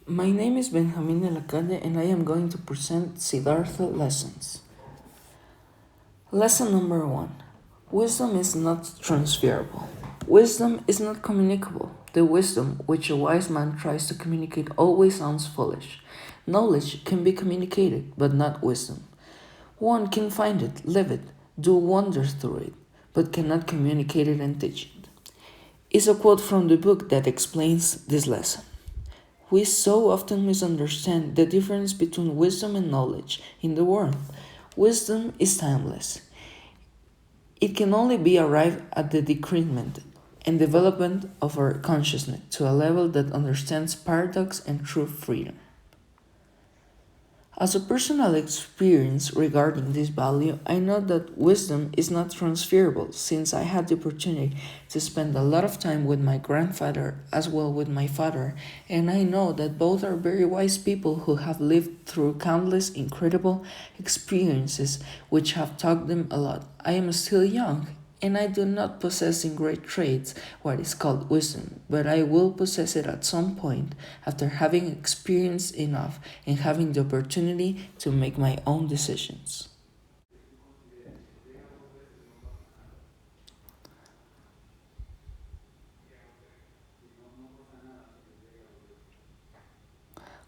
My name is Benjamin de la Calle and I am going to present Siddartha lessons. Lesson number 1. Wisdom is not transferable. Wisdom is not communicable. The wisdom which a wise man tries to communicate always sounds foolish. Knowledge can be communicated, but not wisdom. One can find it, live it, do wonders through it, but cannot communicate it and teach it. Is a quote from the book that explains this lesson. We so often misunderstand the difference between wisdom and knowledge in the world. Wisdom is timeless. It can only be arrived at the decrement and development of our consciousness to a level that understands paradox and true freedom. As a personal experience regarding this value, I know that wisdom is not transferable since I had the opportunity to spend a lot of time with my grandfather as well with my father, and I know that both are very wise people who have lived through countless incredible experiences which have taught them a lot. I am still young and I do not possess in great traits what is called wisdom, but I will possess it at some point after having experienced enough and having the opportunity to make my own decisions.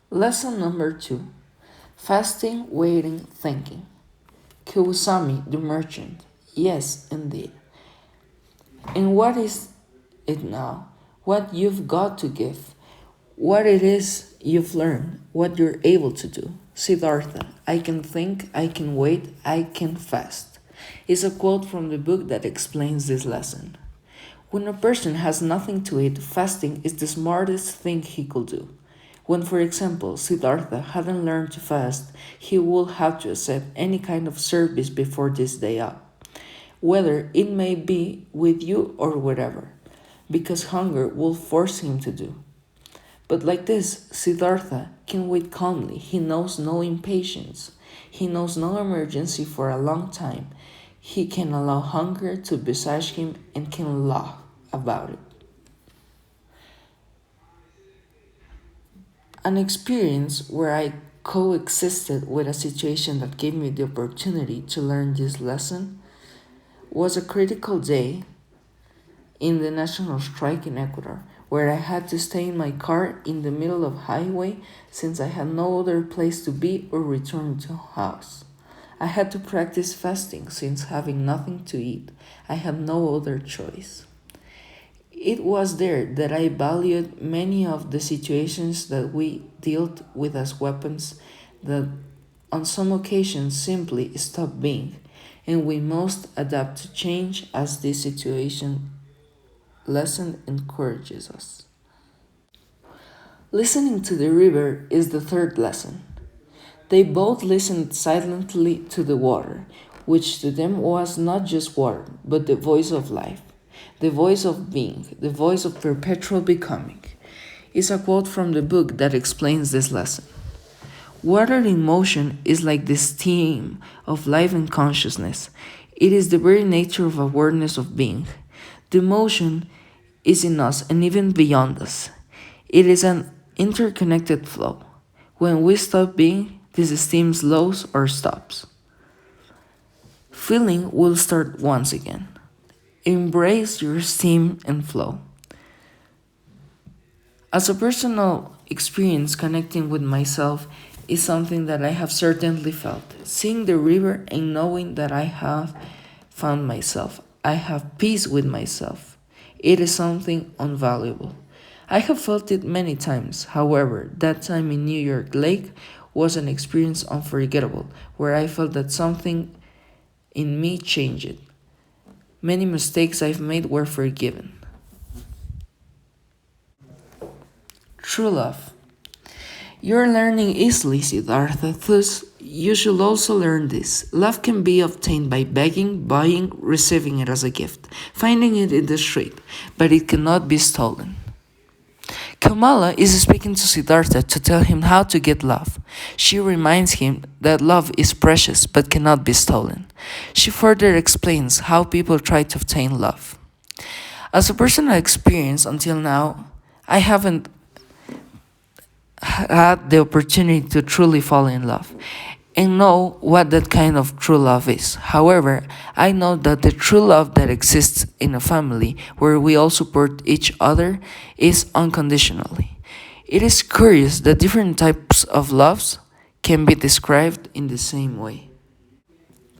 Lesson number 2. Fasting, waiting, thinking. Kusami, the merchant. Yes, indeed. And what is it now? What you've got to give. What it is you've learned, what you're able to do. Siddhartha, I can think, I can wait, I can fast, is a quote from the book that explains this lesson. When a person has nothing to eat, fasting is the smartest thing he could do. When, for example, Siddhartha hadn't learned to fast, he would have to accept any kind of service before this day up, whether it may be with you or whatever, because hunger will force him to do. But like this, Siddhartha can wait calmly. He knows no impatience. He knows no emergency for a long time. He can allow hunger to besiege him and can laugh about it. An experience where I coexisted with a situation that gave me the opportunity to learn this lesson was a critical day in the national strike in Ecuador, where I had to stay in my car in the middle of highway since I had no other place to be or return to house. I had to practice fasting since having nothing to eat, I had no other choice. It was there that I valued many of the situations that we dealt with as weapons that on some occasions simply stop being, and we must adapt to change as this situation lesson encourages us. Listening to the river is the third lesson. They both listened silently to the water, which to them was not just water, but the voice of life, the voice of being, the voice of perpetual becoming. Is a quote from the book that explains this lesson. Water in motion is like the stream of life and consciousness. It is the very nature of awareness of being. The motion is in us and even beyond us. It is an interconnected flow. When we stop being, this steam slows or stops. Feeling will start once again. Embrace your steam and flow. As a personal experience, connecting with myself is something that I have certainly felt. Seeing the river and knowing that I have found myself, I have peace with myself. It is something invaluable. I have felt it many times. However, that time in New York Lake was an experience unforgettable, where I felt that something in me changed. Many mistakes I've made were forgiven. True love. You're learning easily, Siddhartha, thus you should also learn this. Love can be obtained by begging, buying, receiving it as a gift, finding it in the street, but it cannot be stolen. Kamala is speaking to Siddhartha to tell him how to get love. She reminds him that love is precious but cannot be stolen. She further explains how people try to obtain love. As a personal experience until now, I haven't had the opportunity to truly fall in love and know what that kind of true love is. However, I know that the true love that exists in a family where we all support each other is unconditionally. It is curious that different types of loves can be described in the same way.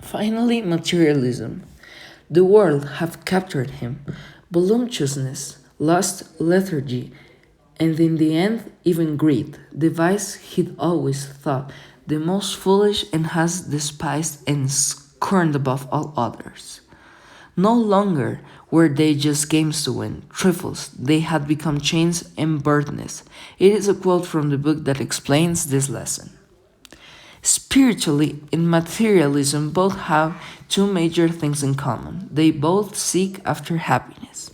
Finally, materialism. The world have captured him. Voluptuousness, lust, lethargy, and in the end, even greed, the vice he'd always thought the most foolish and has despised and scorned above all others. No longer were they just games to win, trifles, they had become chains and burdens. It is a quote from the book that explains this lesson. Spiritually and materialism both have two major things in common. They both seek after happiness.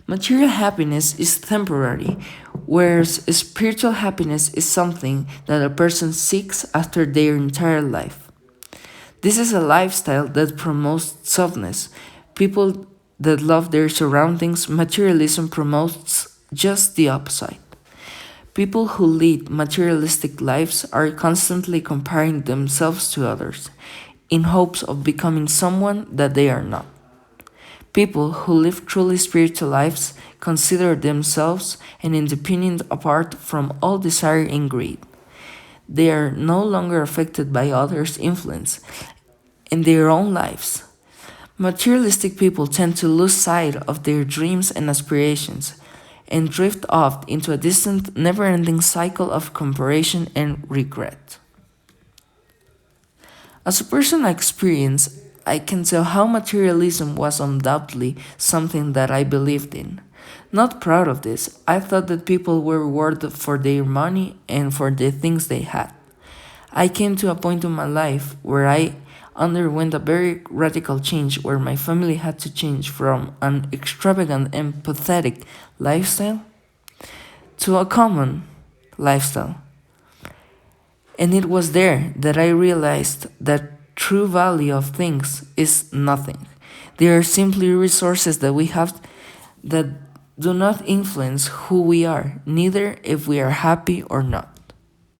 Material happiness is temporary, whereas spiritual happiness is something that a person seeks after their entire life. This is a lifestyle that promotes softness. People that love their surroundings, materialism promotes just the opposite. People who lead materialistic lives are constantly comparing themselves to others in hopes of becoming someone that they are not. People who live truly spiritual lives consider themselves an independent apart from all desire and greed. They are no longer affected by others' influence in their own lives. Materialistic people tend to lose sight of their dreams and aspirations and drift off into a distant, never ending cycle of comparison and regret. As a personal experience, I can tell how materialism was undoubtedly something that I believed in. Not proud of this, I thought that people were rewarded for their money and for the things they had. I came to a point in my life where I underwent a very radical change where my family had to change from an extravagant and pathetic lifestyle to a common lifestyle. And it was there that I realized that true value of things is nothing. They are simply resources that we have that do not influence who we are, neither if we are happy or not.